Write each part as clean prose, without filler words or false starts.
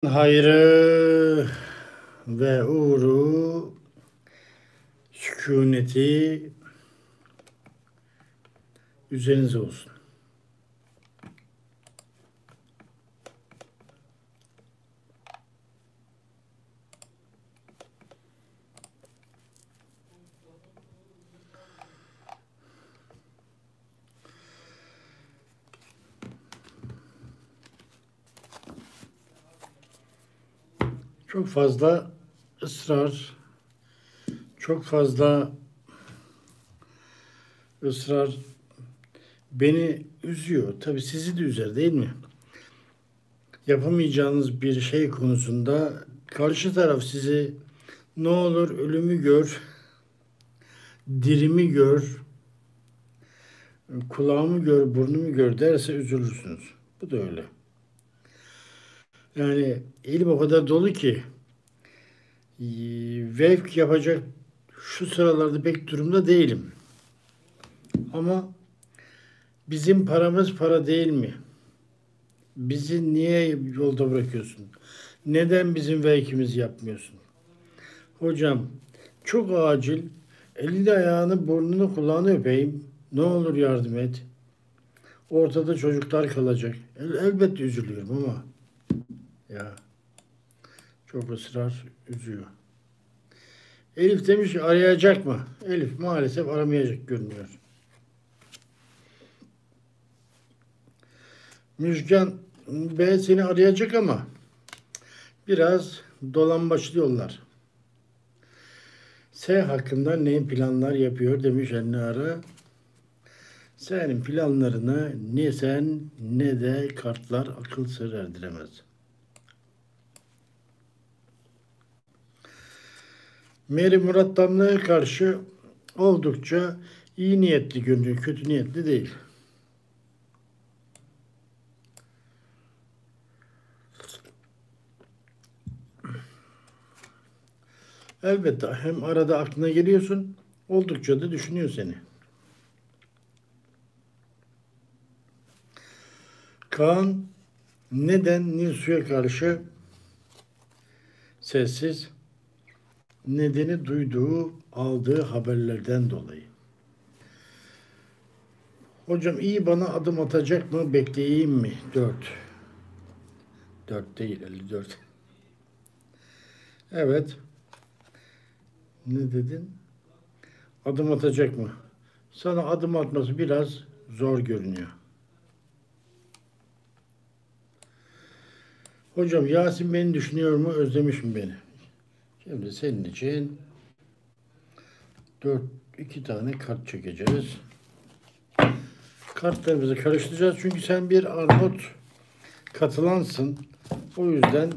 Hayrı ve uğru, sükuneti üzerinize olsun. Çok fazla ısrar, çok fazla ısrar beni üzüyor. Tabii sizi de üzer değil mi? Yapamayacağınız bir şey konusunda karşı taraf sizi ne olur ölümü gör, dirimi gör, kulağımı gör, burnumu gör derse üzülürsünüz. Bu da öyle. Yani elim o kadar dolu ki vevk yapacak şu sıralarda pek durumda değilim. Ama bizim paramız para değil mi? Bizi niye yolda bırakıyorsun? Neden bizim vevkimizi yapmıyorsun? Hocam çok acil elini ayağını burnunu kulağını öpeyim. Ne olur yardım et. Ortada çocuklar kalacak. Elbette üzülüyorum ama ya çok ısrar üzüyor. Elif demiş ki arayacak mı? Elif maalesef aramayacak görünüyor. Müjgan B seni arayacak ama biraz dolambaçlı yollar. S hakkında ne planlar yapıyor demiş anne ara. Senin planlarını ne sen ne de kartlar akıl sır erdiremez. Mary Murat Damla'ya karşı oldukça iyi niyetli görünüyor, kötü niyetli değil. Elbette hem arada aklına geliyorsun, oldukça da düşünüyor seni. Kaan neden Nilsu'ya karşı sessiz? Nedeni duyduğu, aldığı haberlerden dolayı. Hocam iyi bana adım atacak mı? Bekleyeyim mi? 4. 4 değil 54. Evet. Ne dedin? Adım atacak mı? Sana adım atması biraz zor görünüyor. Hocam Yasin beni düşünüyor mu? Özlemiş mi beni? Şimdi senin için 2 tane kart çekeceğiz. Kartlarımızı karıştıracağız. Çünkü sen bir armut katılansın. O yüzden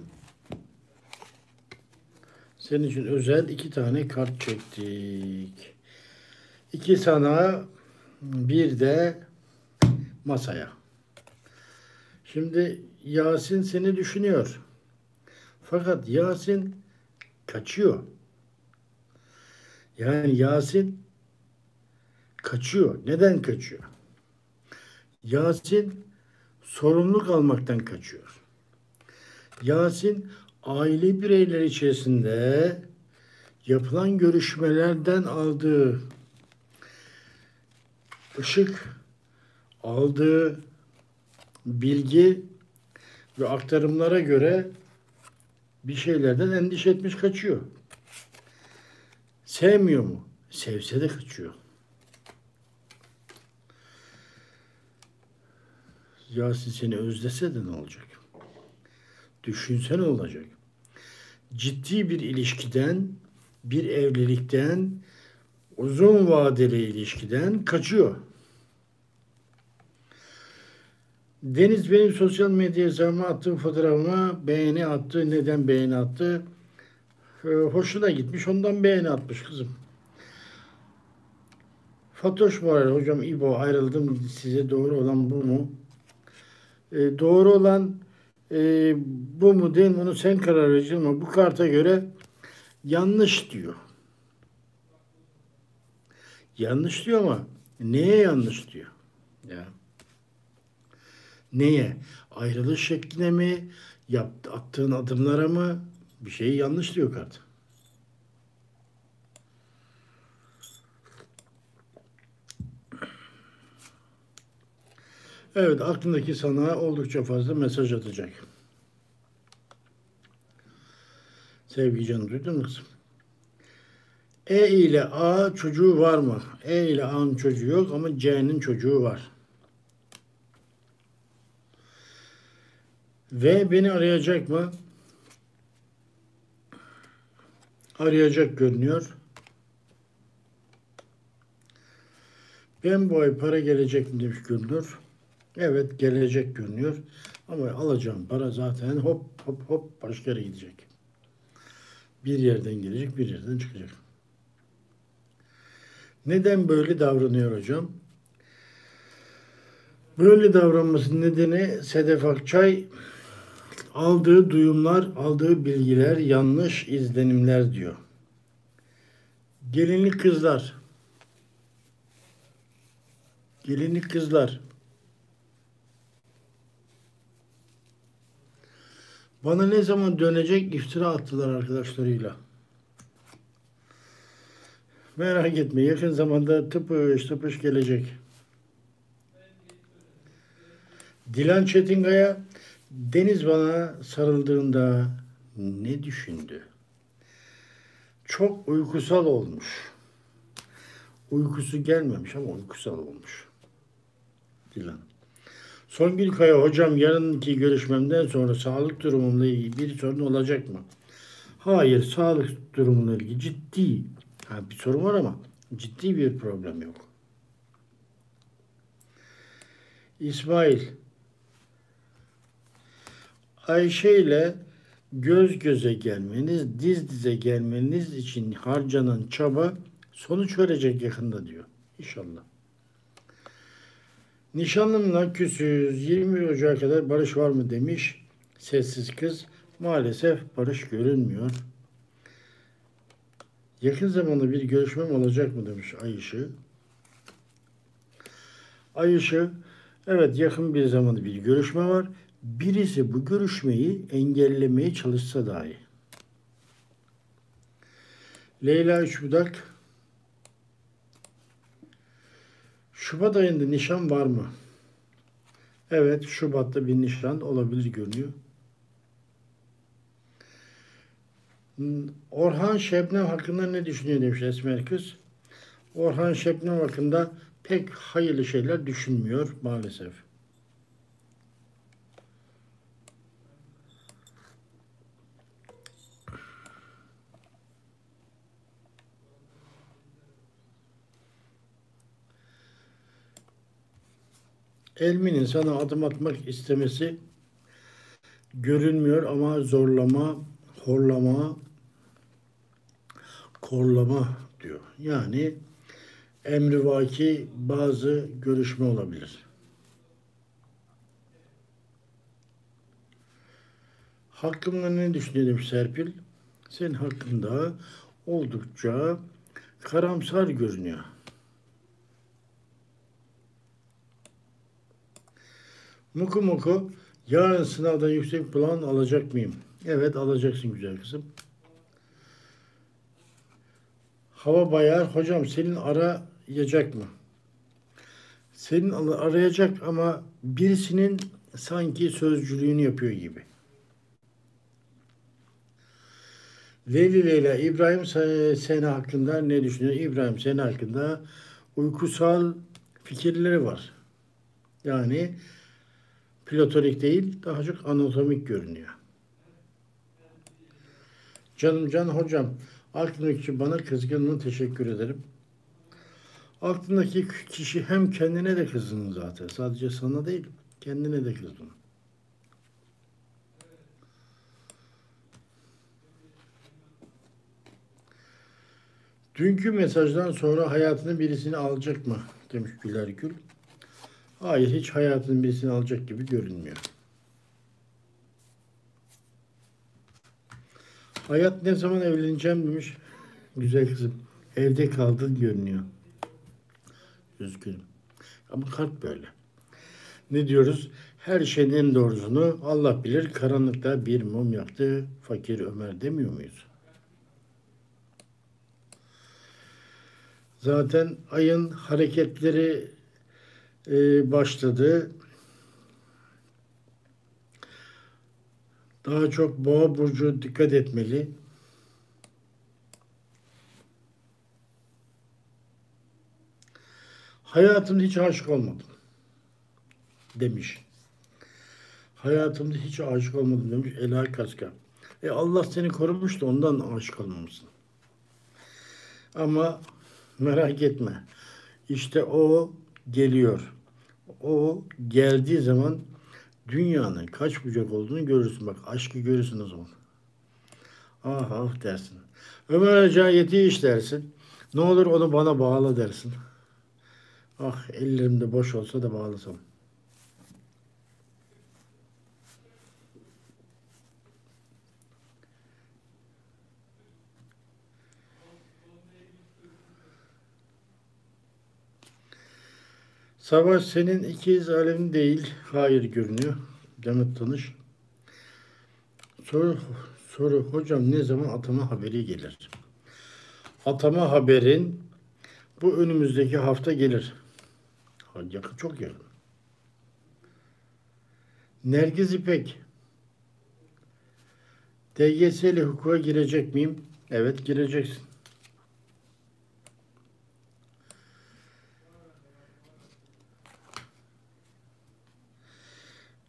senin için özel 2 tane kart çektik. 2 sana, bir de masaya. Şimdi Yasin seni düşünüyor. Fakat Yasin kaçıyor. Yani Yasin kaçıyor. Neden kaçıyor? Yasin sorumluluk almaktan kaçıyor. Yasin aile bireyleri içerisinde yapılan görüşmelerden aldığı ışık, aldığı bilgi ve aktarımlara göre bir şeylerden endişe etmiş kaçıyor. Sevmiyor mu? Sevse de kaçıyor. Yasin seni özlese de ne olacak? Düşünse ne olacak? Ciddi bir ilişkiden, bir evlilikten, uzun vadeli ilişkiden kaçıyor. Deniz benim sosyal medya hesabıma attığı fotoğrafıma beğeni attı. Neden beğeni attı? Hoşuna gitmiş, ondan beğeni atmış kızım. Fatoş Moral, hocam İbo ayrıldım size doğru olan bu mu? Doğru olan bu mu değil mi? Onu sen karar vereceksin ama bu karta göre yanlış diyor. Yanlış diyor ama neye yanlış diyor? Ya. Neye? Ayrılış şekline mi? Attığın adımlara mı? Bir şey yanlış diyor kart. Evet, aklındaki sana oldukça fazla mesaj atacak. Sevgi canım, duydun mu kızım? E ile A çocuğu var mı? E ile A'nın çocuğu yok ama C'nin çocuğu var. V beni arayacak mı? Arayacak görünüyor. Ben bu ay para gelecek mi demiş görünüyor. Evet, gelecek görünüyor. Ama alacağım para zaten hop hop hop başka yere gidecek. Bir yerden gelecek, bir yerden çıkacak. Neden böyle davranıyor hocam? Böyle davranmasının nedeni Sedef Akçay aldığı duyumlar, aldığı bilgiler yanlış izlenimler diyor. Gelinlik kızlar. Gelinlik kızlar. Bana ne zaman dönecek iftira attılar arkadaşlarıyla. Merak etme, yakın zamanda tıpış tıpış gelecek. Dilan Çetinkaya, Deniz bana sarıldığında ne düşündü? Çok uykusal olmuş. Uykusu gelmemiş ama uykusal olmuş. Dilan. Songül Kaya, hocam yarınki görüşmemden sonra sağlık durumumla ilgili bir sorun olacak mı? Hayır, sağlık durumuyla ilgili ciddi bir sorun var ama ciddi bir problem yok. İsmail, Ayşe ile göz göze gelmeniz, diz dize gelmeniz için harcanan çaba sonuç verecek yakında diyor. İnşallah. Nişanlımla küsüz, 20 Ocak'a kadar barış var mı demiş sessiz kız. Maalesef barış görünmüyor. Yakın zamanda bir görüşmem olacak mı demiş Ayşe. Ayşe, evet yakın bir zamanda bir görüşme var. Birisi bu görüşmeyi engellemeye çalışsa dahi. Leyla Üçbudak, Şubat ayında nişan var mı? Evet, Şubat'ta bir nişan olabilir görünüyor. Orhan Şebnem hakkında ne düşünüyor demiş Esmer kız. Orhan Şebnem hakkında pek hayırlı şeyler düşünmüyor maalesef. Elmi'nin sana adım atmak istemesi görünmüyor ama zorlama, horlama, korlama diyor. Yani emrivaki bazı görüşme olabilir. Hakkımda ne düşünüyor demiş Serpil. Senin hakkında oldukça karamsar görünüyor. Muku Muku, yarın sınavdan yüksek puan alacak mıyım? Evet, alacaksın güzel kızım. Hava Bayar, hocam senin arayacak mı? Senin arayacak ama birisinin sanki sözcülüğünü yapıyor gibi. Leyli Leyla, İbrahim Sena hakkında ne düşünüyor? İbrahim Sena hakkında uykusal fikirleri var. Yani platonik değil, daha çok anatomik görünüyor. Canım can hocam, aklındaki bana kızgınlığına teşekkür ederim. Aklındaki kişi hem kendine de kızgın zaten. Sadece sana değil, kendine de kızgın. Dünkü mesajdan sonra hayatını birisini alacak mı? Demiş Güler Gül. Hayır, hiç hayatının birisini alacak gibi görünmüyor. Hayat ne zaman evleneceğim demiş. Güzel kızım. Evde kaldın görünüyor. Üzgünüm. Ama kart böyle. Ne diyoruz? Her şeyin en doğrusunu Allah bilir. Karanlıkta bir mum yaktı fakir Ömer demiyor muyuz? Zaten ayın hareketleri başladı. Daha çok Boğa burcu dikkat etmeli. Hayatımda hiç aşık olmadım demiş. Hayatımda hiç aşık olmadım demiş Ela Kaska. Allah seni korumuş da ondan aşık olmamışsın. Ama merak etme. İşte o geliyor. O geldiği zaman dünyanın kaç bucak olduğunu görürsün. Bak aşkı görürsün o zaman. Ah ah dersin. Ömer Acayet'i iş dersin. Ne olur onu bana bağla dersin. Ah ellerimde boş olsa da bağlasam. Savaş senin ikiz alemin değil. Hayır görünüyor. Demet Tanış. Soru, soru hocam ne zaman atama haberi gelir? Atama haberin bu önümüzdeki hafta gelir. Yakın, çok yakın. Nergiz İpek. DGS ile hukuka girecek miyim? Evet gireceksin.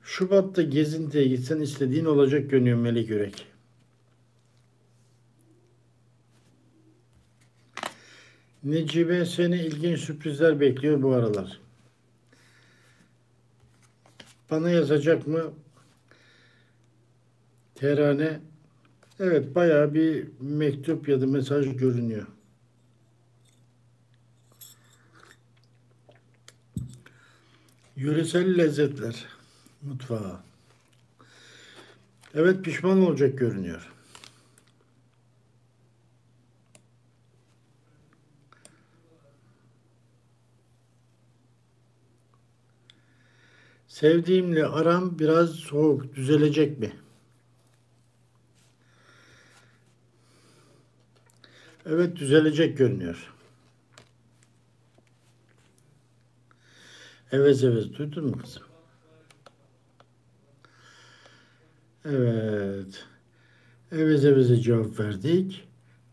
Şubat'ta gezintiye gitsen istediğin olacak görünüyor Melek Yürek. Necibe seni ilginç sürprizler bekliyor bu aralar. Bana yazacak mı? Terane. Evet bayağı bir mektup ya da mesaj görünüyor. Yöresel lezzetler mutfağı. Evet pişman olacak görünüyor. Sevdiğimle aram biraz soğuk. Düzelecek mi? Evet düzelecek görünüyor. Evet evet duydun mu kızım? Evet. Evet evet cevap verdik.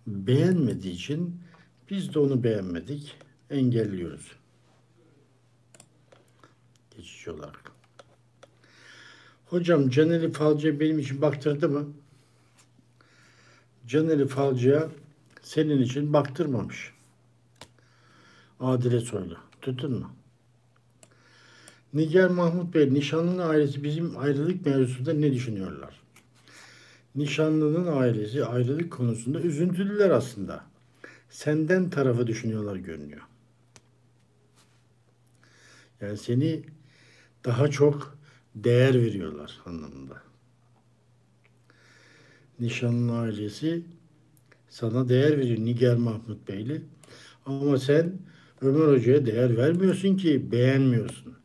Beğenmediği için biz de onu beğenmedik. Engelliyoruz. Geçici olarak. Hocam Caneli Falcı'ya benim için baktırdı mı? Caneli Falcı'ya senin için baktırmamış. Adile Soylu. Tuttun mu? Nigar Mahmut Bey, nişanlının ailesi bizim ayrılık mevzusunda ne düşünüyorlar? Nişanlının ailesi ayrılık konusunda üzüntülüler aslında. Senden tarafı düşünüyorlar görünüyor. Yani seni daha çok değer veriyorlar anlamında. Nişanlının ailesi sana değer veriyor Nigar Mahmut Beyli. Ama sen Ömer Hoca'ya değer vermiyorsun ki beğenmiyorsun.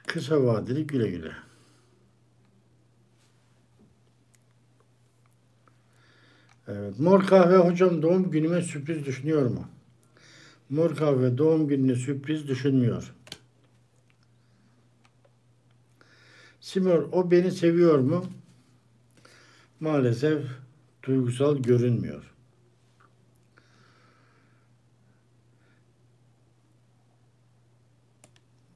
Kısa vadeli güle güle. Evet. Mor kahve hocam doğum günüme sürpriz düşünüyor mu? Mor kahve doğum gününe sürpriz düşünmüyor. Simor o beni seviyor mu? Maalesef duygusal görünmüyor.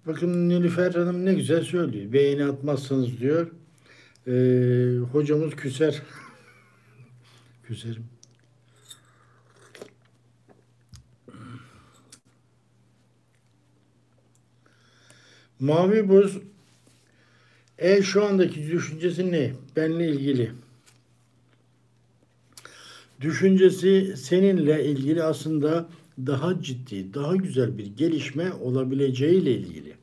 Bakın Nilüfer Hanım ne güzel söylüyor. Beğeni atmazsanız diyor. Hocamız küser. Küserim. Mavi buz şu andaki düşüncesi ne? Benle ilgili. Düşüncesi seninle ilgili aslında daha ciddi, daha güzel bir gelişme olabileceğiyle ilgili.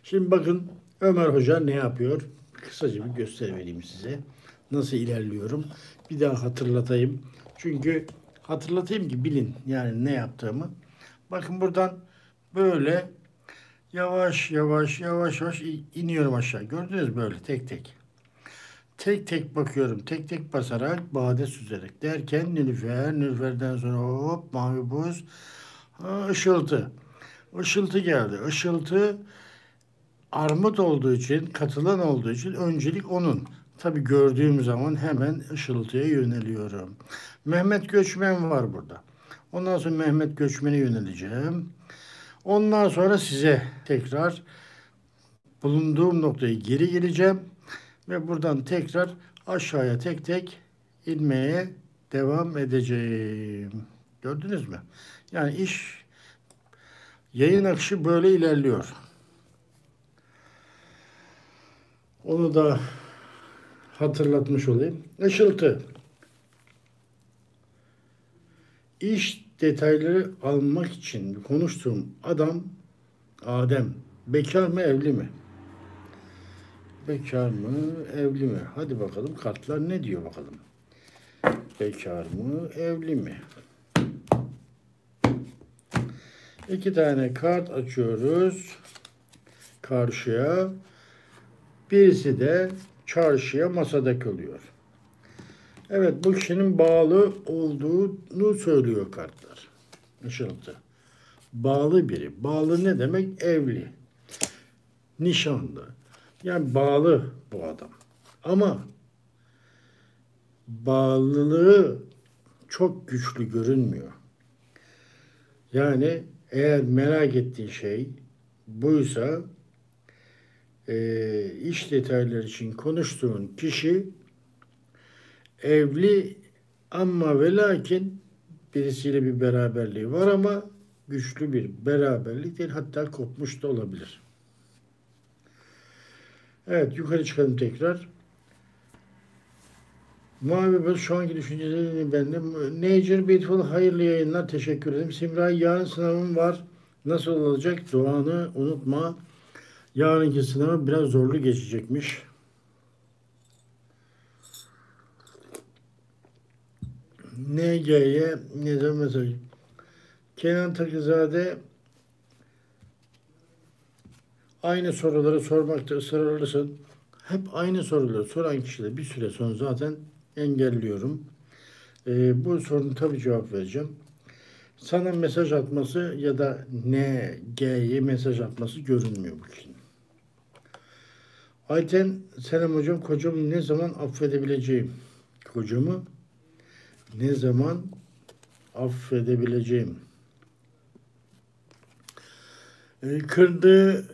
Şimdi bakın Ömer Hoca ne yapıyor? Kısaca bir göster vereyim size. Nasıl ilerliyorum? Bir daha hatırlatayım. Çünkü hatırlatayım ki bilin yani ne yaptığımı. Bakın buradan böyle Yavaş yavaş yavaş yavaş iniyorum aşağı. Gördünüz mü böyle tek tek. Tek tek bakıyorum. Tek tek basarak, bade süzerek derken Nilüfer, Nilüfer'den sonra hop mavi buz, ha, ışıltı. Işıltı geldi. Işıltı armut olduğu için, katılan olduğu için öncelik onun. Tabii gördüğüm zaman hemen ışıltıya yöneliyorum. Mehmet Göçmen var burada. Ondan sonra Mehmet Göçmen'e yöneleceğim. Ondan sonra size tekrar bulunduğum noktaya geri geleceğim ve buradan tekrar aşağıya tek tek inmeye devam edeceğim. Gördünüz mü? Yani yayın akışı böyle ilerliyor. Onu da hatırlatmış olayım. Işıltı. İş detayları almak için konuştuğum adam Adem. Bekar mı evli mi? Bekar mı evli mi? Hadi bakalım kartlar ne diyor bakalım. Bekar mı evli mi? İki tane kart açıyoruz karşıya. Birisi de çarşıya masada kalıyor. Evet, bu kişinin bağlı olduğunu söylüyor kartlar. Işıltı. Bağlı biri. Bağlı ne demek? Evli. Nişanlı. Yani bağlı bu adam. Ama bağlılığı çok güçlü görünmüyor. Yani eğer merak ettiğin şey buysa iş detayları için konuştuğun kişi evli ama ve lakin birisiyle bir beraberliği var ama güçlü bir beraberlik değil, hatta kopmuş da olabilir. Evet, yukarı çıkalım tekrar. Mavi Böz şu anki düşüncelerini bende. Nature Beautiful hayırlı yayınlar, teşekkür ederim. Simray, yarın sınavım var. Nasıl olacak? Duanı unutma. Yarınki sınavı biraz zorlu geçecekmiş. NG'ye ne zaman mesaj? Kenan Takızade, aynı soruları sormakta ısrarlısın. Hep aynı soruları soran kişileri bir süre sonra zaten engelliyorum. Bu sorunun tabii cevap vereceğim. Sana mesaj atması ya da NG'ye mesaj atması görünmüyor bu kişinin. Ayten, selam hocam. Kocamı ne zaman affedebileceğim? Kocamı ne zaman affedebileceğim? Kırdığı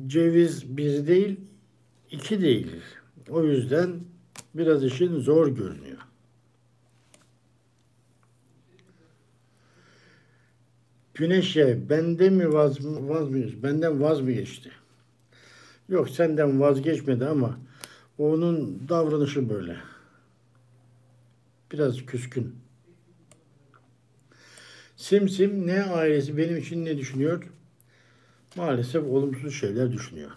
ceviz bir değil, iki değil. O yüzden biraz işin zor görünüyor. Güneş'e bende mi benden vaz mı geçti? Yok, senden vazgeçmedi ama onun davranışı böyle. Biraz küskün. Simsim, ne ailesi benim için ne düşünüyor? Maalesef olumsuz şeyler düşünüyor.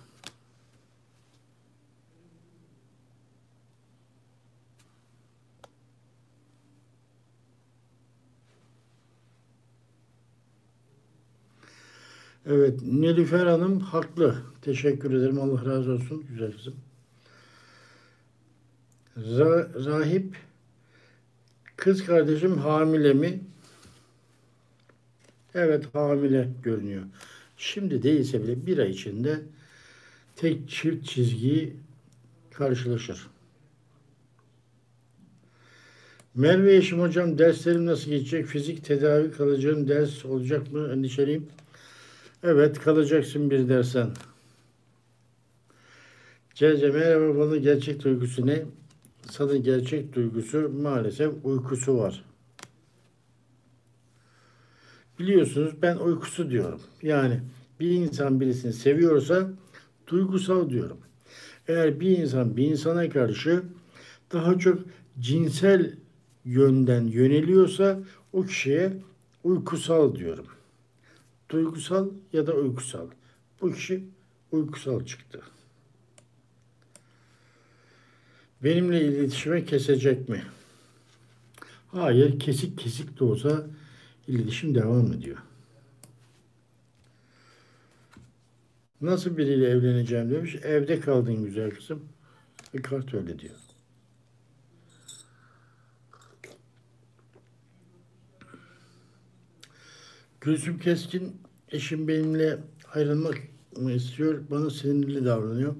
Evet, Nilüfer Hanım haklı. Teşekkür ederim. Allah razı olsun. Güzel kızım. Rahip, kız kardeşim hamile mi? Evet, hamile görünüyor. Şimdi değilse bile bir ay içinde tek çift çizgiyi karşılaşır. Merve Yeşim hocam, derslerim nasıl geçecek? Fizik tedavi kalacağım ders olacak mı? Endişeliyim. Evet, kalacaksın bir dersen. Cece, merhaba, bana gerçek duygusu ne? Sana gerçek duygusu maalesef uykusu var. Biliyorsunuz ben uykusu diyorum. Yani bir insan birisini seviyorsa duygusal diyorum. Eğer bir insan bir insana karşı daha çok cinsel yönden yöneliyorsa o kişiye uykusal diyorum. Duygusal ya da uykusal. Bu kişi uykusal çıktı. Benimle iletişime kesecek mi? Hayır, kesik kesik de olsa iletişim devam ediyor. Nasıl biriyle evleneceğim demiş. Evde kaldın güzel kızım. Kart öyle diyor. Gülsüm Keskin, eşim benimle ayrılmak mı istiyor? Bana sinirli davranıyor.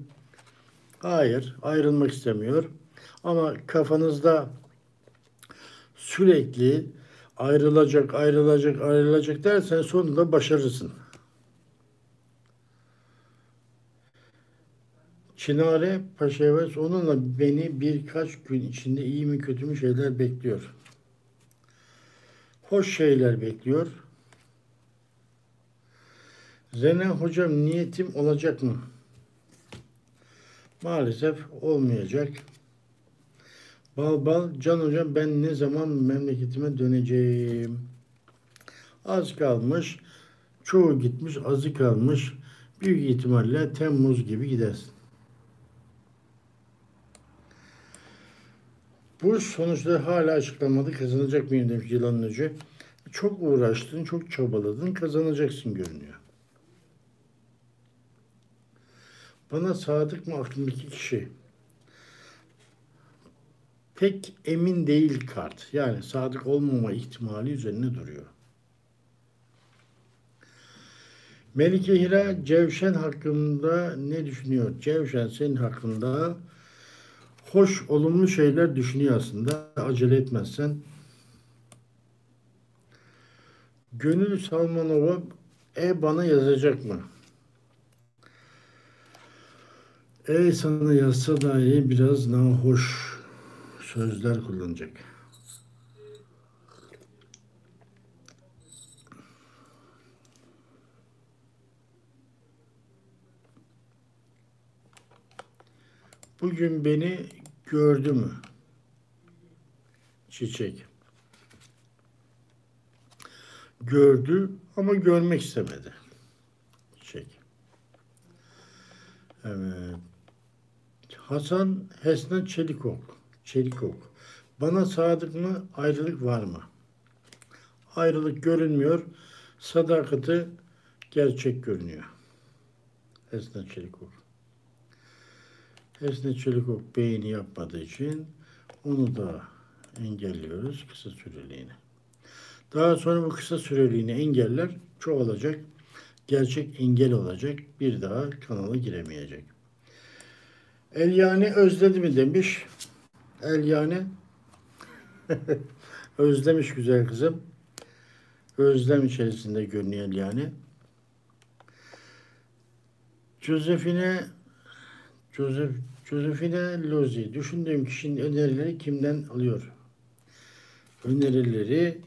Hayır, ayrılmak istemiyor. Ama kafanızda sürekli ayrılacak, ayrılacak, ayrılacak dersen sonunda başarırsın. Çinare Paşaevaz, onunla beni birkaç gün içinde iyi mi kötü mü şeyler bekliyor. Hoş şeyler bekliyor. Zene hocam, niyetim olacak mı? Maalesef olmayacak. Bal bal, Can hocam, ben ne zaman memleketime döneceğim? Az kalmış. Çoğu gitmiş, azı kalmış. Büyük ihtimalle Temmuz gibi gidersin. Bu sonuçları hala açıklamadı. Kazanacak mıyım demiş yılanın önce. Çok uğraştın, çok çabaladın, kazanacaksın görünüyor. Bana sadık mı aklımdaki kişi? Pek emin değil kart. Yani sadık olmama ihtimali üzerine duruyor. Melike Hira, Cevşen hakkında ne düşünüyor? Cevşen senin hakkında hoş, olumlu şeyler düşünüyor aslında. Acele etmezsen. Gönül Salmanova, bana yazacak mı? Sana yazsa dahi biraz nahoş sözler kullanacak. Bugün beni gördü mü? Çiçek. Gördü ama görmek istemedi. Çiçek. Evet. Hasan Hesna Çelikok. Çelikok. Bana sadık mı? Ayrılık var mı? Ayrılık görünmüyor. Sadakati gerçek görünüyor. Hesna Çelikok. Hesna Çelikok beğeni yapmadığı için onu da engelliyoruz kısa süreliğine. Daha sonra bu kısa süreliğine engeller çoğalacak. Gerçek engel olacak. Bir daha kanala giremeyecek. Elyane özledi mi demiş. Elyane özlemiş güzel kızım. Özlem içerisinde görünüyor Elyane. Josefine Joseph Josefine Lozi. Düşündüğüm kişinin önerileri kimden alıyor? Önerileri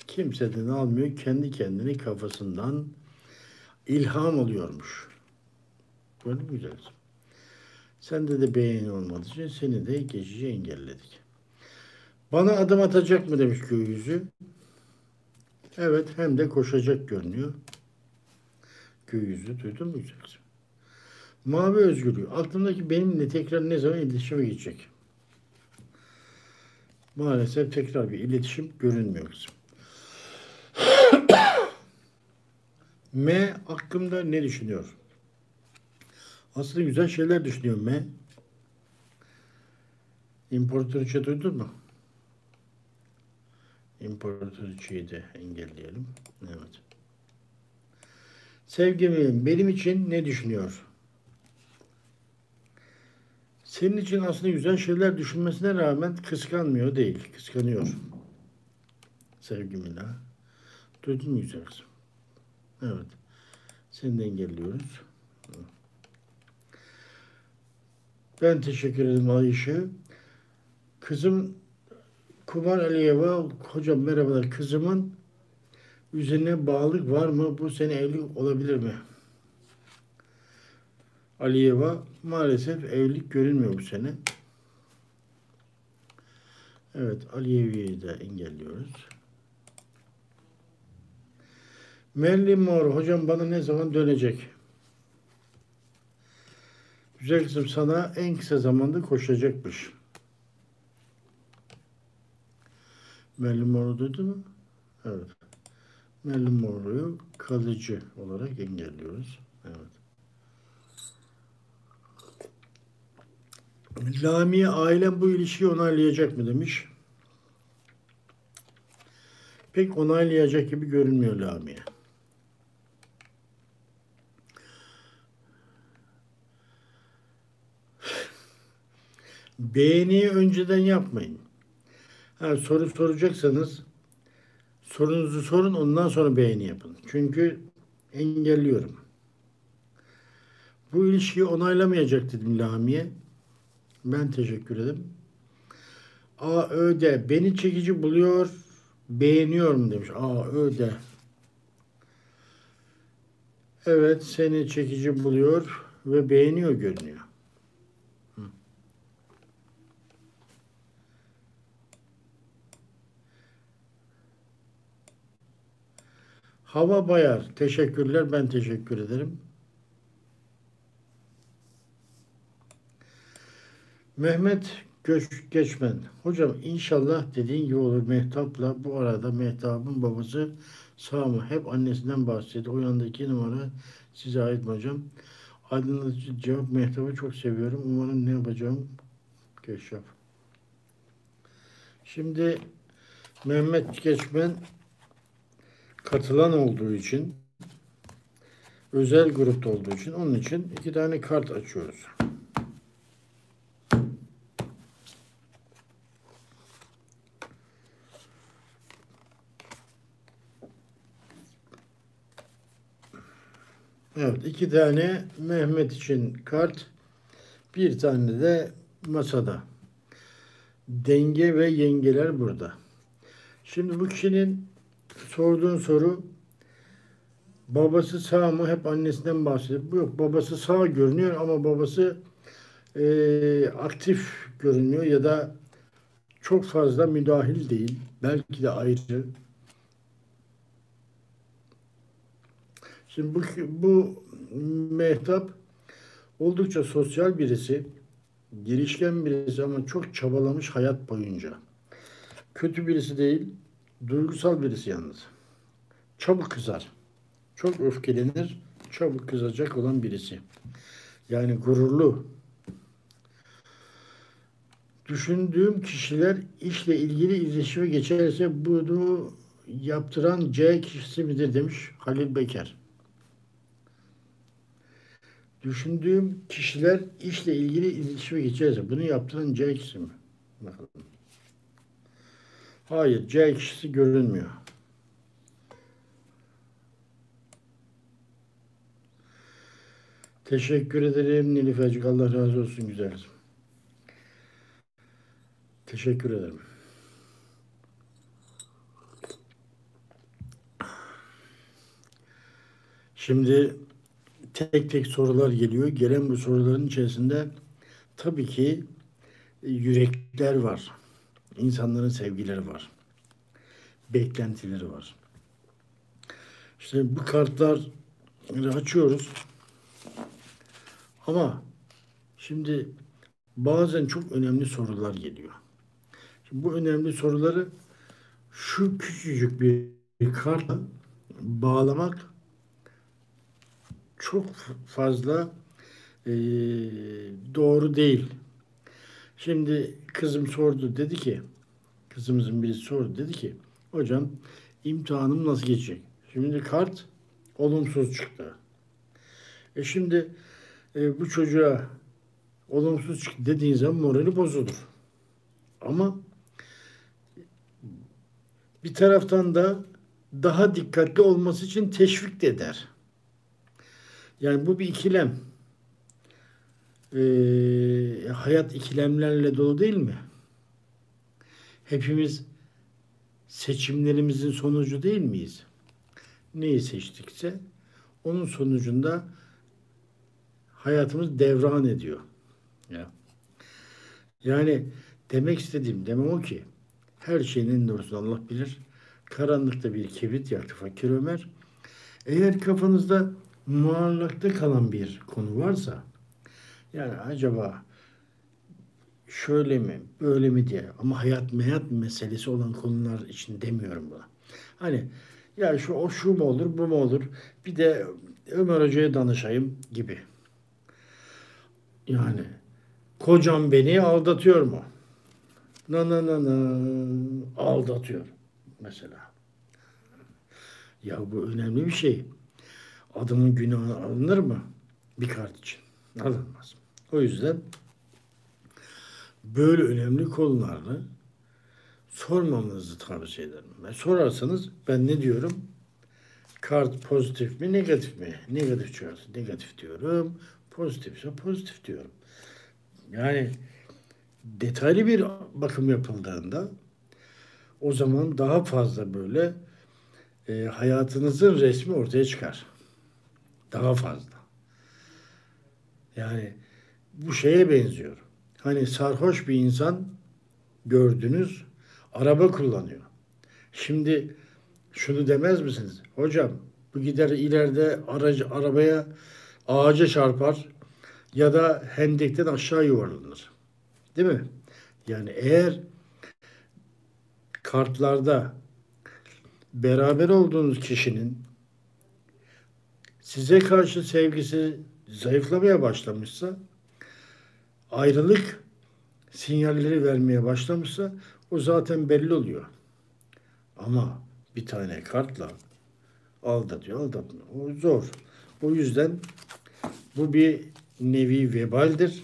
kimseden almıyor. Kendi kendini kafasından ilham alıyormuş. Böyle mi güzel? Sende de beğeni olmadığı için seni de geçici engelledik. Bana adım atacak mı demiş göğü yüzü. Evet, hem de koşacak görünüyor. Göğü yüzü duydun mu güzel? Mavi özgürlüğü. Aklımdaki benimle tekrar ne zaman iletişime geçecek? Maalesef tekrar bir iletişim görünmüyor kızım. M hakkında ne düşünüyor? Aslında güzel şeyler düşünüyor M. İmparatoriçe duydun mu? İmparatoriçeyi de engelleyelim. Evet. Sevgilim benim için ne düşünüyor? Senin için aslında güzel şeyler düşünmesine rağmen kıskanmıyor değil. Kıskanıyor. Sevgimile. Duydun mu güzel kızım? Evet. Seni de engelliyoruz. Ben teşekkür ederim Ayşe. Kızım Kumar Aliyeva, hocam merhabalar. Kızımın üzerine bağlılık var mı? Bu sene evlilik olabilir mi? Aliyeva, maalesef evlilik görünmüyor bu sene. Evet, Aliyevi'yi de engelliyoruz. Merlin Mor, hocam bana ne zaman dönecek? Güzel kızım, sana en kısa zamanda koşacakmış. Merlin Mor'u duydun mu? Evet. Merlin Monroe'yu kalıcı olarak engelliyoruz. Evet. Lamiye ailem bu ilişkiyi onaylayacak mı demiş. Pek onaylayacak gibi görünmüyor Lamiye. Beğeniyi önceden yapmayın. Ha, soru soracaksanız sorunuzu sorun, ondan sonra beğeni yapın. Çünkü engelliyorum. Bu ilişkiyi onaylamayacak dedim Lamiye. Ben teşekkür ederim. AÖD beni çekici buluyor, beğeniyorum demiş. AÖD. Evet, seni çekici buluyor ve beğeniyor görünüyor. Hava Bayar. Teşekkürler. Ben teşekkür ederim. Mehmet Geçmen. Hocam inşallah dediğin gibi olur. Mehtap'la bu arada Mehtap'ın babası sağ mı? Hep annesinden bahsediyor. O yandaki numara size ait mi hocam? Aydınlatıcı cevap. Mehtap'ı çok seviyorum. Umarım ne yapacağım? Keşaf. Şimdi Mehmet Geçmen katılan olduğu için, özel grupta olduğu için, onun için iki tane kart açıyoruz. Evet, iki tane Mehmet için kart, bir tane de masada. Denge ve yengeler burada. Şimdi bu kişinin sorduğun soru, babası sağ mı? Hep annesinden bahsediyor. Bu yok, babası sağ görünüyor ama babası aktif görünüyor ya da çok fazla müdahil değil. Belki de ayrı. Şimdi bu Mehtap oldukça sosyal birisi, girişken birisi ama çok çabalamış hayat boyunca. Kötü birisi değil, duygusal birisi yalnız. Çabuk kızar, çok öfkelenir, çabuk kızacak olan birisi. Yani gururlu. Düşündüğüm kişiler işle ilgili iletişime geçerse bunu yaptıran C kişisi midir demiş Halil Beker. Düşündüğüm kişiler işle ilgili iletişime geçerse bunu yaptıran C kişisi mi? Bakalım. Hayır, C kişisi görünmüyor. Teşekkür ederim Nilüfercik. Allah razı olsun güzel. Teşekkür ederim. Şimdi tek tek sorular geliyor. Gelen bu soruların içerisinde tabii ki yürekler var. İnsanların sevgileri var. Beklentileri var. İşte bu kartları açıyoruz. Ama şimdi bazen çok önemli sorular geliyor. Şimdi bu önemli soruları şu küçücük bir kartla bağlamak çok fazla e, doğru değil. Şimdi kızım sordu dedi ki, kızımızın birisi sordu dedi ki, hocam imtihanım nasıl geçecek? Şimdi kart olumsuz çıktı. Şimdi bu çocuğa olumsuz çıktı dediğin zaman morali bozulur. Ama bir taraftan da daha dikkatli olması için teşvik de eder. Yani bu bir ikilem. Hayat ikilemlerle dolu değil mi? Hepimiz seçimlerimizin sonucu değil miyiz? Neyi seçtikse onun sonucunda hayatımız devran ediyor. Ya. Yani demek istediğim demem o ki her şeyin en doğrusunu Allah bilir. Karanlıkta bir kibrit yaktı fakir Ömer. Eğer kafanızda muallakta kalan bir konu varsa, yani acaba şöyle mi, böyle mi diye, ama hayat meselesi olan konular için demiyorum buna. Hani ya şu mu olur, bu mu olur? Bir de Ömer Hoca'ya danışayım gibi. Yani Kocam beni aldatıyor mu? Na na na na aldatıyor mesela. Ya bu önemli bir şey. Adamın günahı alınır mı? Bir kart için. Alınmaz. O yüzden böyle önemli konularda sormamanızı tavsiye ederim. Sorarsanız ben ne diyorum? Kart pozitif mi, negatif mi? Negatif çıkarsa negatif diyorum. Pozitifse pozitif diyorum. Yani detaylı bir bakım yapıldığında o zaman daha fazla böyle hayatınızın resmi ortaya çıkar. Daha fazla. Yani bu şeye benziyor. Hani sarhoş bir insan gördünüz, araba kullanıyor. Şimdi şunu demez misiniz? Hocam bu gider ileride arabaya ağaca çarpar ya da hendekten aşağı yuvarlanır. Değil mi? Yani eğer kartlarda beraber olduğunuz kişinin size karşı sevgisi zayıflamaya başlamışsa, ayrılık sinyalleri vermeye başlamışsa o zaten belli oluyor. Ama bir tane kartla aldatıyor, aldatmıyor. O zor. O yüzden bu bir nevi vebaldir.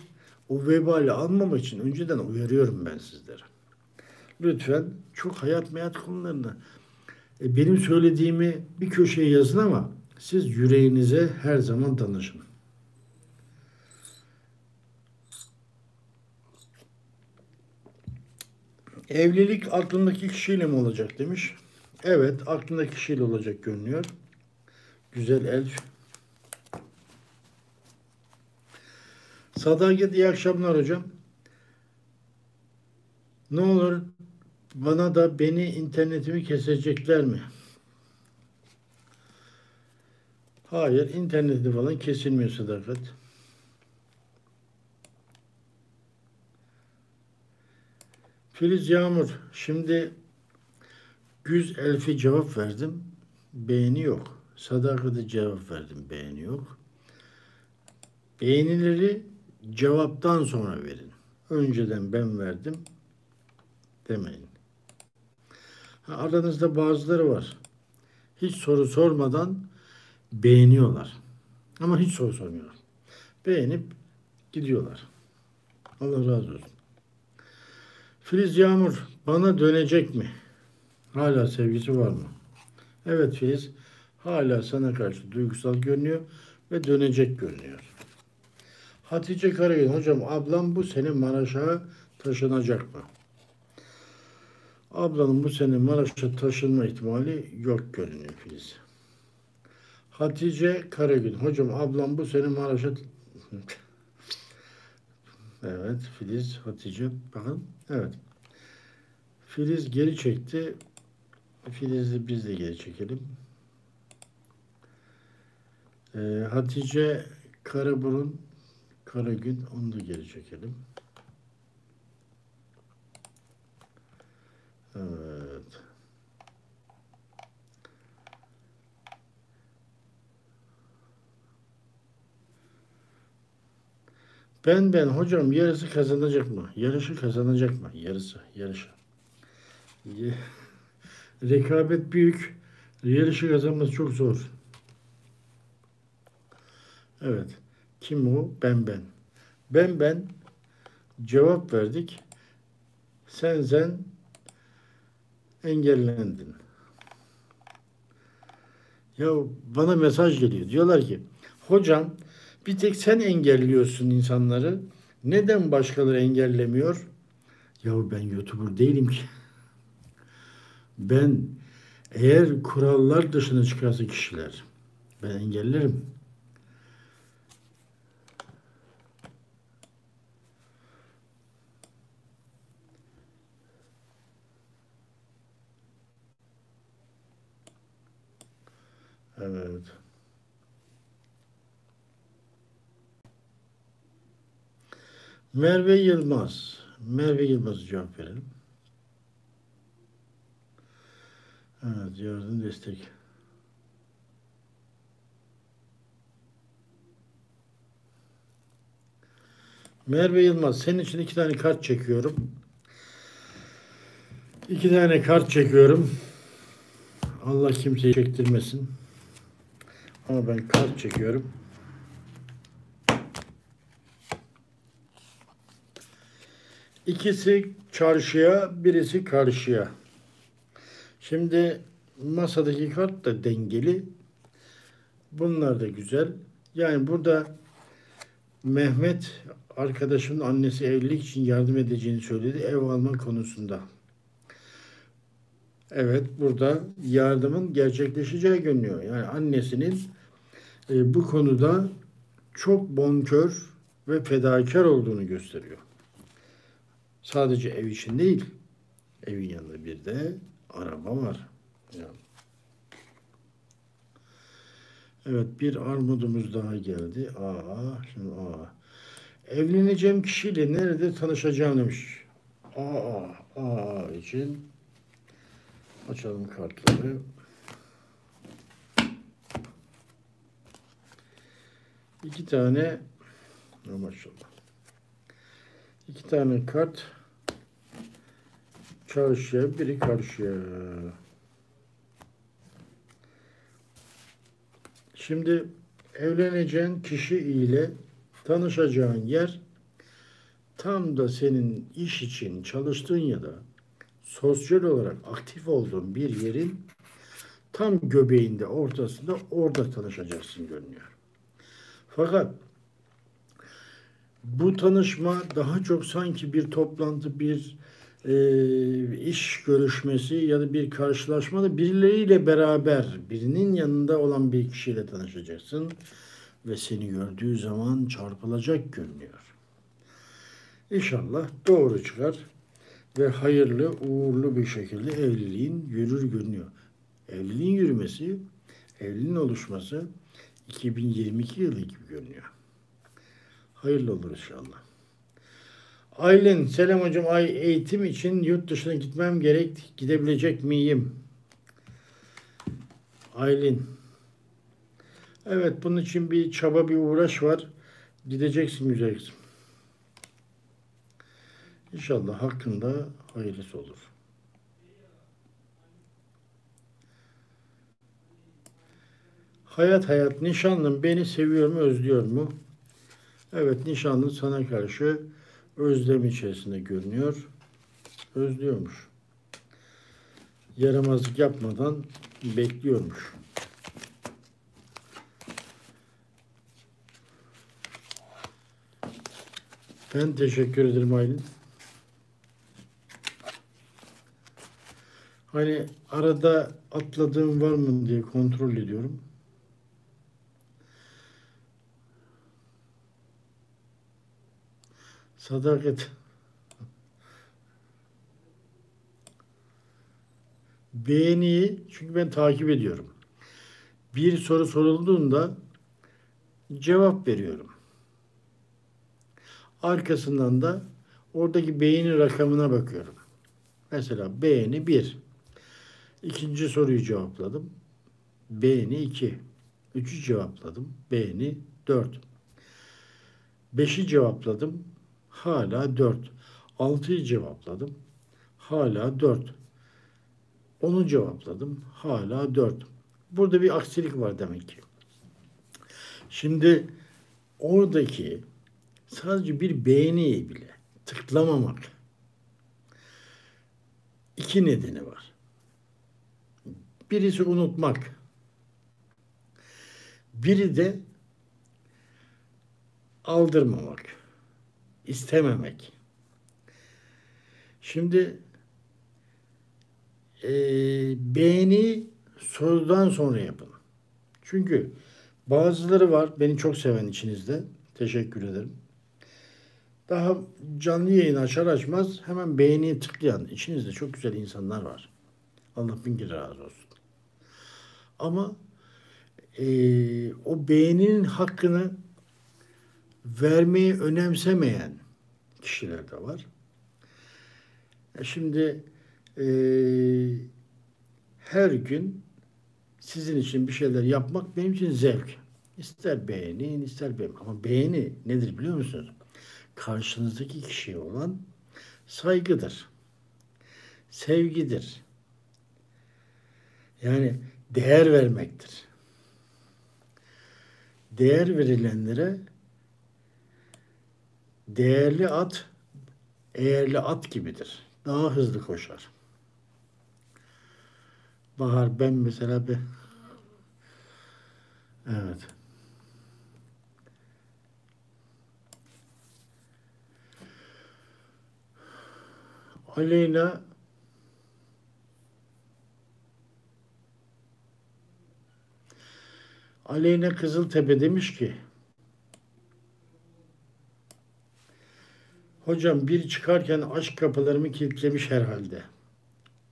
O vebali almamak için önceden uyarıyorum ben sizlere. Lütfen çok hayat konularında benim söylediğimi bir köşeye yazın ama siz yüreğinize her zaman danışın. Evlilik aklındaki kişiyle mi olacak demiş. Evet, aklındaki kişiyle olacak görünüyor. Güzel elf. Sadakat iyi akşamlar hocam. Ne olur bana da beni internetimi kesecekler mi? Hayır, interneti falan kesilmiyor Sadakat. Filiz Yağmur, şimdi Güz Elf'i cevap verdim. Beğeni yok. Sadakat'e cevap verdim. Beğeni yok. Beğenileri cevaptan sonra verin. Önceden ben verdim demeyin. Aranızda bazıları var. Hiç soru sormadan beğeniyorlar. Ama hiç soru sormuyorlar. Beğenip gidiyorlar. Allah razı olsun. Filiz Yağmur bana dönecek mi? Hala sevgisi var mı? Evet Filiz, hala sana karşı duygusal görünüyor ve dönecek görünüyor. Hatice Karagül, hocam ablam bu sene Maraş'a taşınacak mı? Ablanın bu sene Maraş'a taşınma ihtimali yok görünüyor Filiz. Hatice Karagül, hocam ablam bu sene Maraş'a... Evet Filiz, Hatice, bakın. Evet. Filiz geri çekti. Filiz'i biz de geri çekelim. Hatice Karaburun, Karagül, onu da geri çekelim. Evet. Ben hocam yarısı kazanacak mı? Yarışı kazanacak mı? Yarışı. Rekabet büyük. Yarışı kazanması çok zor. Evet. Kim o? Ben cevap verdik. Sen engellendin. Ya bana mesaj geliyor. Diyorlar ki hocam bir tek sen engelliyorsun insanları. Neden başkaları engellemiyor? Ya ben YouTuber değilim ki. Ben eğer kurallar dışına çıkarsa kişiler ben engellerim. Evet. Merve Yılmaz. Merve Yılmaz'a cevap verelim. Evet, yardım destek. Merve Yılmaz, senin için 2 tane kart çekiyorum. 2 tane kart çekiyorum. Allah kimseyi çektirmesin. Ama ben kart çekiyorum. İkisi çarşıya, birisi karşıya. Şimdi masadaki kart da dengeli. Bunlar da güzel. Yani burada Mehmet arkadaşımın annesi evlilik için yardım edeceğini söyledi ev alma konusunda. Evet, burada yardımın gerçekleşeceği görünüyor. Yani annesinin bu konuda çok bonkör ve fedakar olduğunu gösteriyor. Sadece ev için değil, evin yanında bir de araba var. Yani. Evet, bir armudumuz daha geldi. Şimdi evleneceğim kişiyle nerede tanışacağım demiş. için açalım kartları. İki tane maşallah. 2 tane kart çarşıya, biri karşıya. Şimdi evleneceğin kişi ile tanışacağın yer tam da senin iş için çalıştığın ya da sosyal olarak aktif olduğun bir yerin tam göbeğinde, ortasında orada tanışacaksın görünüyor. Fakat bu tanışma daha çok sanki bir toplantı, bir iş görüşmesi ya da bir karşılaşmada birileriyle beraber, birinin yanında olan bir kişiyle tanışacaksın ve seni gördüğü zaman çarpılacak görünüyor. İnşallah doğru çıkar ve hayırlı, uğurlu bir şekilde evliliğin yürür görünüyor. Evliliğin yürümesi, evliliğin oluşması 2022 yılı gibi görünüyor. Hayırlı olur inşallah. Aylin, selam hocam. Eğitim için yurt dışına gitmem gerek. Gidebilecek miyim? Aylin. Evet, bunun için bir çaba, bir uğraş var. Gideceksin güzel kızım. İnşallah hakkında hayırlısı olur. Hayat, nişanlım beni seviyor mu, özlüyor mu? Evet, nişanlın sana karşı özlem içerisinde görünüyor. Özlüyormuş. Yaramazlık yapmadan bekliyormuş. Ben teşekkür ederim Aylin. Hani arada atladığım var mı diye kontrol ediyorum. Sadakat. Beğeniyi çünkü ben takip ediyorum. Bir soru sorulduğunda cevap veriyorum. Arkasından da oradaki beğeni rakamına bakıyorum. Mesela beğeni 1. İkinci soruyu cevapladım. Beğeni 2. Üçü cevapladım. Beğeni 4. Beşi cevapladım. Hala 4. Altıyı cevapladım. Hala 4. Onu cevapladım. Hala 4. Burada bir aksilik var demek ki. Şimdi oradaki sadece bir beğeniyi bile tıklamamak 2 nedeni var. Birisi unutmak. Biri de aldırmamak, istememek. Şimdi beğeni sorudan sonra yapın. Çünkü bazıları var beni çok seven içinizde. Teşekkür ederim. Daha canlı yayın açar açmaz hemen beğeniye tıklayan içinizde çok güzel insanlar var. Allah bin kere razı olsun. Ama o beğeninin hakkını vermeyi önemsemeyen kişiler de var. Şimdi her gün sizin için bir şeyler yapmak benim için zevk. İster beğenin, ister beğenmeyin. Ama beğeni nedir biliyor musunuz? karşınızdaki kişiye olan saygıdır, sevgidir. Yani değer vermektir. Değer verilenlere değerli at, eğerli at gibidir. Daha hızlı koşar. Bahar ben mesela bir evet. Aleyna Aleyna Kızıltepe demiş ki hocam biri çıkarken aşk kapılarımı kilitlemiş herhalde.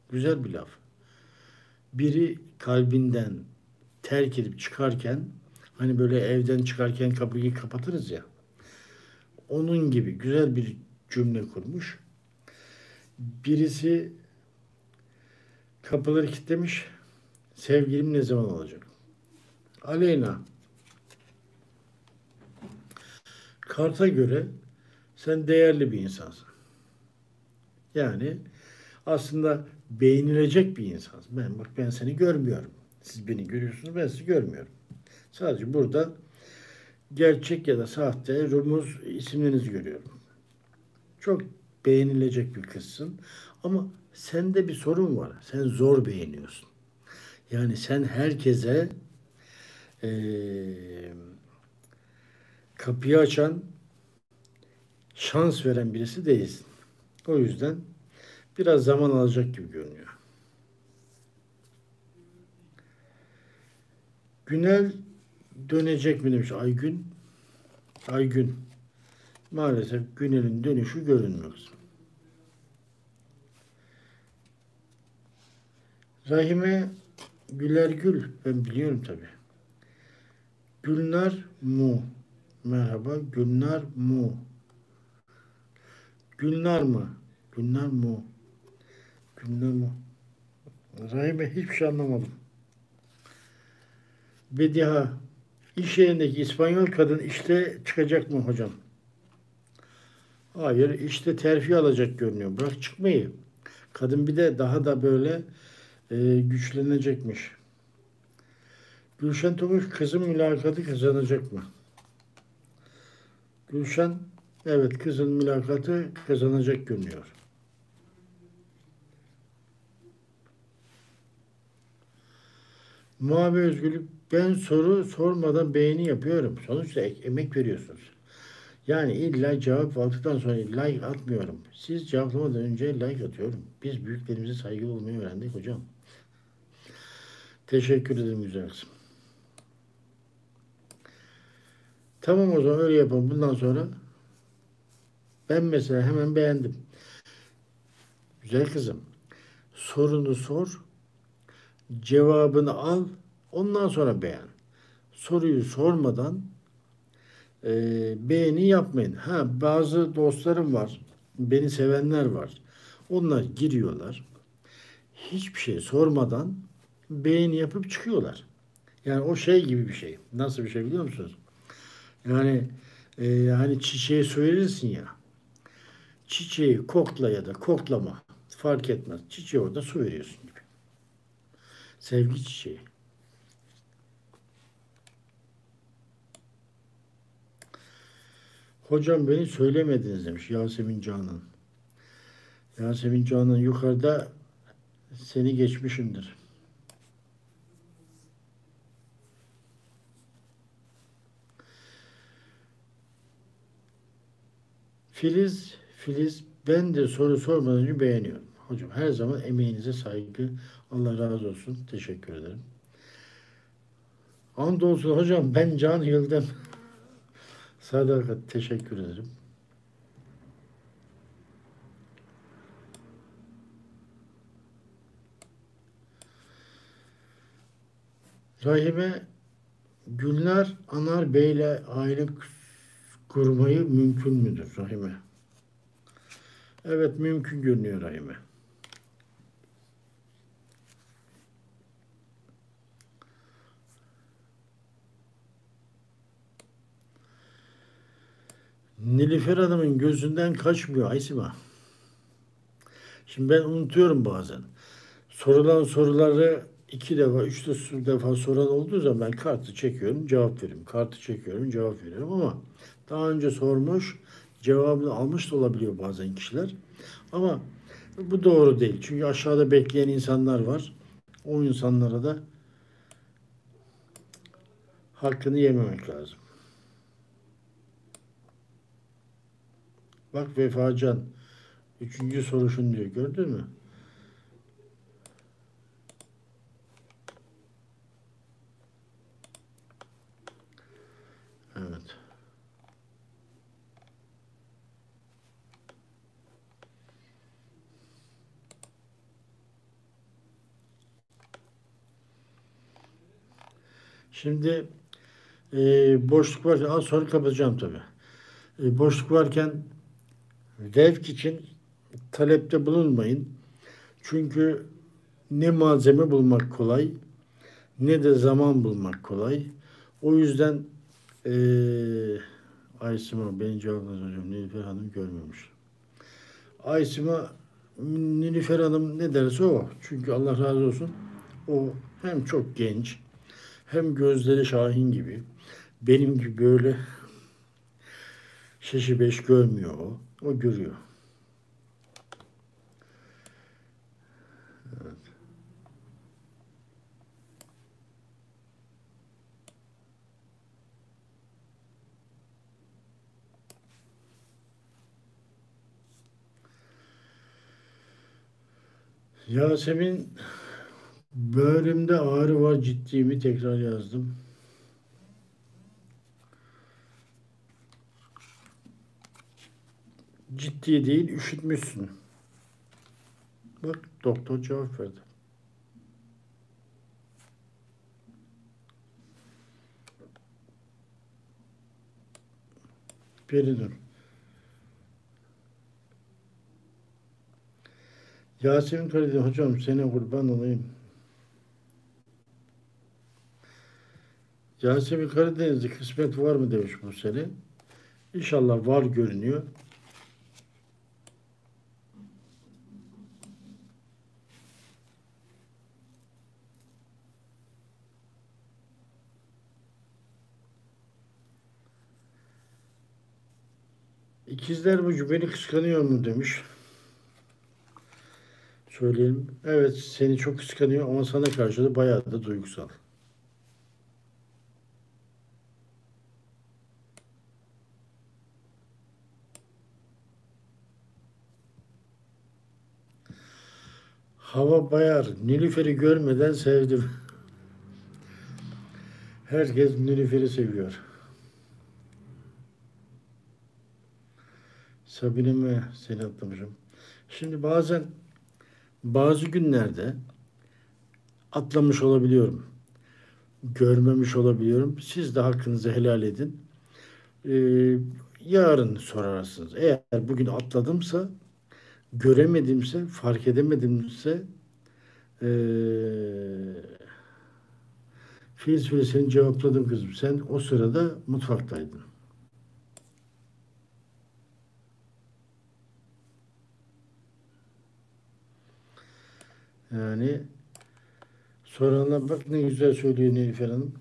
Güzel bir laf. Biri kalbinden terk edip çıkarken hani böyle evden çıkarken kapıyı kapatırız ya. Onun gibi güzel bir cümle kurmuş. Birisi kapıları kilitlemiş. Sevgilim ne zaman olacak? Aleyna, karta göre sen değerli bir insansın. Yani aslında beğenilecek bir insansın. Ben seni görmüyorum. Siz beni görüyorsunuz, ben sizi görmüyorum. Sadece burada gerçek ya da sahte rumuz isimlerinizi görüyorum. Çok beğenilecek bir kızsın. Ama sende bir sorun var. Sen zor beğeniyorsun. Yani sen herkese eee, kapıyı açan, şans veren birisi değilsin. O yüzden biraz zaman alacak gibi görünüyor. Günel dönecek mi demiş Aygün. Aygün. Maalesef Günel'in dönüşü görünmüyor. Rahime Güler Gül. Ben biliyorum tabii. Gülnar Mu. Merhaba. Gülnar Mu. Gülnar mı? Gülnar Mu. Gülnar Mu. Rahime hiçbir şey anlamadım. Bediha. İş yerindeki İspanyol kadın işte çıkacak mı hocam? Hayır, işte terfi alacak görünüyor. Bırak çıkmayı. Kadın bir de daha da böyle güçlenecekmiş. Gülşen Tomuş kızın mülakatı kazanacak mı? Gülşen evet kızın mülakatı kazanacak görünüyor. Mavi Özgürlük ben soru sormadan beğeni yapıyorum. Sonuçta emek veriyorsunuz. Yani illa cevap aldıktan sonra like atmıyorum. Siz cevaplamadan önce like atıyorum. Biz büyüklerimize saygılı olmayı öğrendik hocam. Teşekkür ederim güzel kızım. Tamam o zaman öyle yapalım. Bundan sonra ben mesela hemen beğendim. Güzel kızım. Sorunu sor, cevabını al, ondan sonra beğen. Soruyu sormadan beğeni yapmayın. Ha bazı dostlarım var, beni sevenler var. Onlar giriyorlar, hiçbir şey sormadan beğeni yapıp çıkıyorlar. Yani o şey gibi bir şey. Nasıl bir şey biliyor musunuz? Yani hani çiçeğe su verirsin ya. Çiçeği kokla ya da koklama fark etmez. Çiçeğe orada su veriyorsun gibi. Sevgi çiçeği. Hocam beni söylemediniz demiş Yasemin Canan. Yasemin Canan yukarıda seni geçmişimdir. Filiz ben de soru sormadan önce beğeniyorum. Hocam her zaman emeğinize saygı. Allah razı olsun. Teşekkür ederim. Andolsun hocam ben can yıldım. Sadakat teşekkür ederim. Rahime Gülnar Anar Bey'le aile kurmayı mümkün müdür Rahime? Evet mümkün görünüyor Rahime. Nilüfer Hanım'ın gözünden kaçmıyor Aysima. Şimdi ben unutuyorum bazen. Sorulan soruları iki defa, üç defa soran olduğu zaman ben kartı çekiyorum, cevap veriyorum. Kartı çekiyorum, cevap veriyorum ama daha önce sormuş, cevabını almış da olabiliyor bazen kişiler. Ama bu doğru değil. Çünkü aşağıda bekleyen insanlar var. O insanlara da hakkını yememek lazım. Bak Vefacan, üçüncü soruşun diyor. Gördün mü? Evet. Şimdi boşluk varken, az sonra kapatacağım tabii. Boşluk varken zevk için talepte bulunmayın. Çünkü ne malzeme bulmak kolay, ne de zaman bulmak kolay. O yüzden Aysima, benim cevabınız hocam, Nilüfer Hanım görmemiş. Aysima, Nilüfer Hanım ne derse o. Çünkü Allah razı olsun, o hem çok genç, hem gözleri Şahin gibi. Benim gibi böyle şeşi beş görmüyor o. O görüyor. Yasemin, böğrümde ağrı var, ciddi mi? Tekrar yazdım. Ciddi değil, üşütmüşsün. Bak doktor cevap verdi. Peridur. Yasemin Karadeniz, hocam sene kurban olayım. Yasemin Karadeniz'de kısmet var mı demiş bu sene. İnşallah var görünüyor. İkizler Burcu beni kıskanıyor mu demiş. Söyleyelim. Evet, seni çok kıskanıyor ama sana karşı da bayağı da duygusal. Hava bayar. Nilüfer'i görmeden sevdim. Herkes Nilüfer'i seviyor. Sabine'me seni atlamışım. Şimdi bazen bazı günlerde atlamış olabiliyorum. Görmemiş olabiliyorum. Siz de hakkınızı helal edin. Ee, yarın sorarsınız. Eğer bugün atladımsa, göremedimse, fark edemedimse Filiz Filiz seni cevapladım kızım. Sen o sırada mutfaktaydın. Yani soranlar bak ne güzel söylüyor Nilüfer Hanım.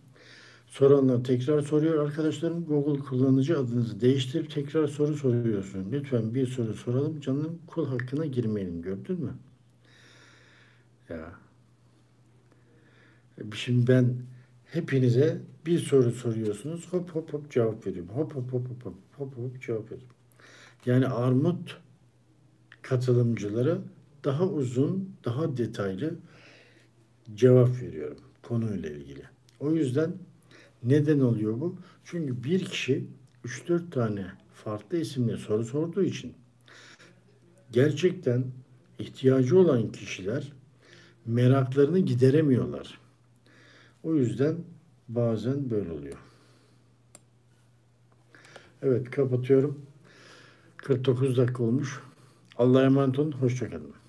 Soranlar tekrar soruyor. Arkadaşlarım, Google kullanıcı adınızı değiştirip tekrar soru soruyorsun. Lütfen bir soru soralım. Canım, kul hakkına girmeyelim. Gördün mü? Ya şimdi ben hepinize bir soru soruyorsunuz. Hop hop hop cevap veriyorum. Hop hop hop hop hop hop hop cevap veriyorum. Yani armut katılımcılara daha uzun, daha detaylı cevap veriyorum konuyla ilgili. O yüzden neden oluyor bu? Çünkü bir kişi üç dört tane farklı isimle soru sorduğu için gerçekten ihtiyacı olan kişiler meraklarını gideremiyorlar. O yüzden bazen böyle oluyor. Evet, kapatıyorum. 49 dakika olmuş. Allah'a emanet olun. Hoşça kalın.